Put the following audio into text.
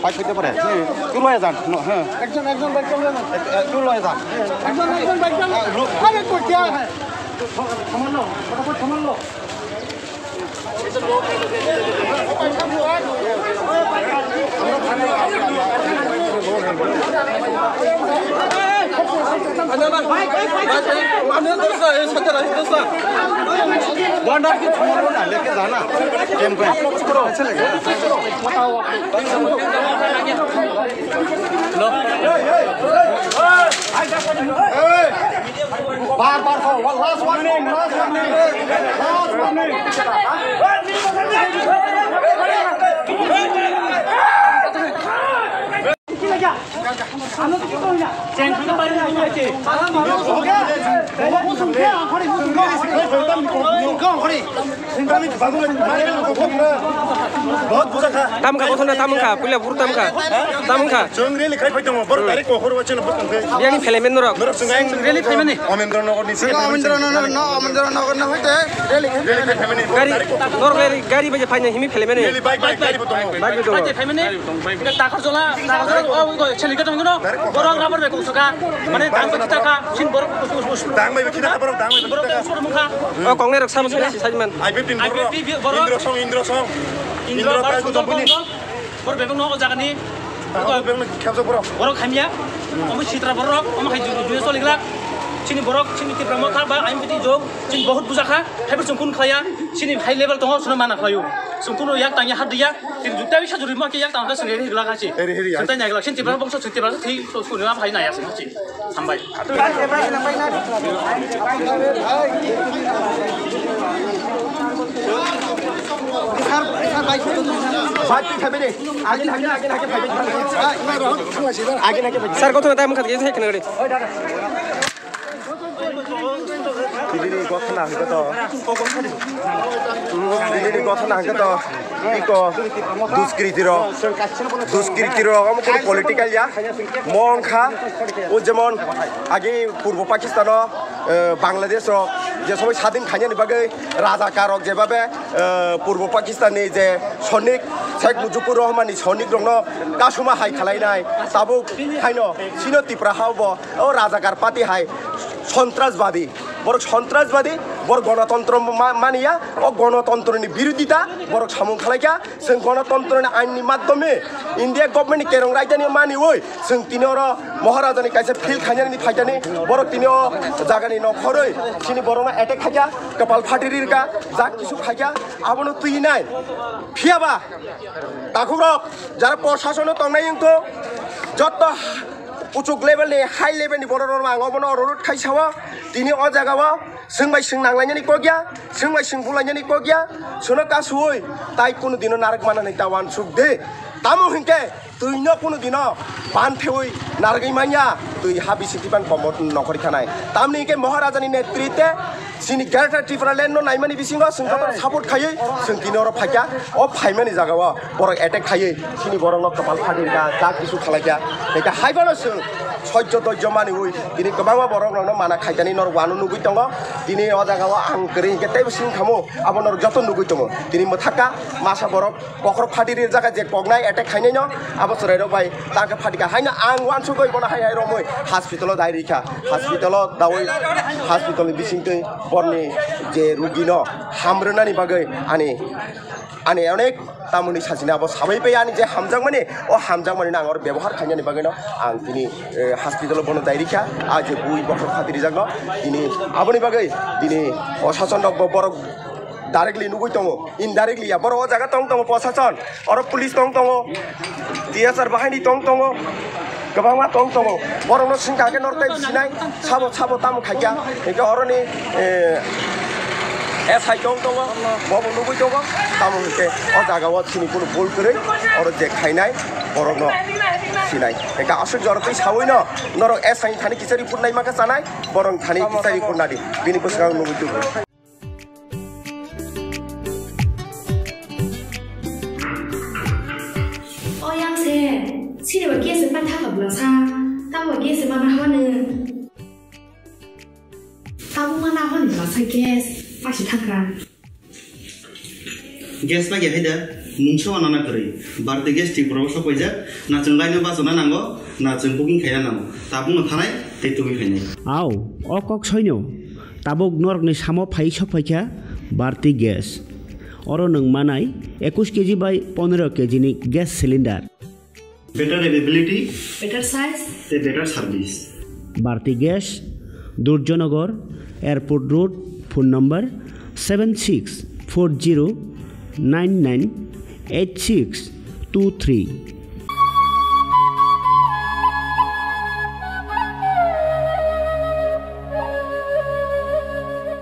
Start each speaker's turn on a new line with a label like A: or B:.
A: bike পেতে পারে তুই লয়ে যান হ্যাঁ একজন বাইক চলে যান তুই লয়ে যান একজন বাইক চলে আরে কই কি আছে থামালো ফটাফট থামালো लेके जाना कैंप में अच्छा लगेगा बार बार last warning
B: tamka bosona tamka pula bur tamka
A: जों रेलि खाय फैदों बर डाइरेक्ट कखर वचन बतंथे
B: बियानि फेलेमेन नरक
A: रेलि फैमानि अमेन्द्रनगर नि अमेन्द्रनगर न होते रेलि खाय फैमानि
B: गारि गारि बजे फाइना हिमि फेलेमेन
A: रेलि बाइक गारि बतंग
B: बाइक बतंग
C: बाइक फैमानि ताखर जला ओ छलिका दंगन बरग राबर बेको सका माने दाम किताका सिन बर
A: दांग बाय किता बर दांग बाय
C: बर सर मुखा
B: ओ कंगने रक्षा मसला साजमान
A: इंद्र सं काय दंपनि
C: बर बेको न जागानि
A: बेंनो खेबजो बर
C: खामिया अम सित्रा बर अम खाय जुए सलिगला सिनि बरक सिनि तिब्रा मखा बा आइमति जोग सिन बहुत बुजाखा फाइबर संकुन खाया सिनि हाई लेवल दङ सुन माना खायो संकुन याक तांया हादिया तिन जुटा बिसा जुरि मके याक तांगा सने हिगला गाछि सन्ताय नायगला सिन तिब्रा बक्स तिब्रा थै सुनिया फाइ नायासै गाछि हामबाय
B: सर कत टाइम खात गेसे कनगडे
A: दिल्ली गथना हगत दिल्ली गथना हगत इको दुष्कृतिर अमुक पॉलिटिकल या मंखा ও যেমন আগে পূর্ব পাকিস্তান বাংলাদেশ যে সবাই স্বাধীন খাইনি বাগে রাজাকারক যেভাবে পূর্ব পাকিস্তানি যে সৈনিক শেখ মুজিবুর রহমানি সৈনিক রং কাসুমা হাই খালাইনাই তাবো খাইন সিনো তিপ্রা হাব ও রাজাকার পাতি হাই সন্ত্রাসবাদী বড় সন্ত্রাসবাদী বড় গণতন্ত্র মানিয়া ও গণতন্ত্রনি বিরোধিতা বড় সামুং খালাইকা जों গণতন্ত্রনি আইননি মাধ্যমে ইন্ডিয়া গভর্নমেন্ট কেরং রাইতানি মানি ওই जों তিনর মহারাজানি কাইছে ফিল খাইনানি ফাইতানি বড় তিনও জাগানি নখরই সিনি বড় না অ্যাটাক খাইয়া কপাল ফাটিরিরকা যা কিছু খাইয়া আবনো তুই নাই ফিয়াবা তাকুরক যারা প্রশাসনে তংনাই তো যত উচুক লেভেলনি হাই লেভেলनि बर' नरमा आङावबो ररुट खाइसावा दिनै अ जागावा जोंबाय जों नांलायनानै को गया जोंबाय जों बुलायनानै को गया सोनो कासुय ताइ कुनु दिनो नारक मानानै तावान सुख दे तामु हिंके तुइनो कुनु दिनो बान फेउय नारगै मानिया तुइ हाबि सिटिपान कमत नखरि खानाय तामनि के महाराजानि नेतृत्वे सिनि ग्रेटर त्रिपुरा लेन्ड नाइमानि बिसिङो जोंखौ सापर्ट खायै जों दिनोर फाइया अ फाइमानि जागावा बर' एटेक खायै सिनि बर'नो कपाल फाटिरगा जा किसु खालायगा बेका हाइबानो जों सय्य दय्य मानि उइ दिनै गोबां बर'नो माना खायदानि नर वानु नुगै दङ दिनै अ जागावा आं गरै गेतै सिं खामो आबनर जत नुगै दङ दिनै मथाका मासा बरफ कखर फाटिरि जागा जे पगनाय एटेक खायनाय न आबो सरायरो बाय ताका फाटिका हायना आं वानसु गय बना हाय रमै हस्पिटाल दाइरिखा हस्पिटाल दावै हस्पिटाल बिसिंतै बरनि जे रुगि न हामरोनानि बागै आनि अनेक तामुनि साजिना अब साबै पे आनि जे हामजां माने अ हामजां माने आंर व्यवहार खायनानि बागै न आं दिनै हस्पिटाल बन दाइरिखा आ जे बुइ बखर फाटिरि जागा दिनै आबनि बागै दिनै प्रशासन बर डाइरेक्टली नुगै दङ इनडाइरेक्टली या बर' जागा दङ प्रशासन और पुलिस दङ DSR बाहायनि दङ गोबां मा दङ बर'नो सिंगाके नरताय बिसिनाय साबो तामु खायगा एके अरनि SI दङ बबो नुगै दङ तामु के अ जागाव सिनि कुनु बोल करे और जे खायनाय बर'नो सिनाय एका असु जरतै सावैनो नर SI थानि किसारि पुरनाय माखा जानाय बरं थानि किसारि पुरनादि बिनि गोसोआव नुगै दङ
D: 시리와 게스 빠타가 불러사 따고 게스 마나 하는 따고 마나 하는 불러사 게스 빠시 타그라
E: 게스 빠게 해다 मुंसो आना करै बारते गेस टिप्राव सफायजाक ना जों लायनो बासना नांगौ ना जों बुकिं खाया नांगौ ताबुनो थानाय दैतुबि फैनाय
F: आव अकक सैनो ताबुक नरकनि सामो फाइ सफायखा बारती गेस अरो नों मानाय 21 केजि बाय 15 केजि नि gas cylinder
E: better availability
D: better size,
E: ते better service
F: Bharti gas Durjannagar airport road phone number 7640998623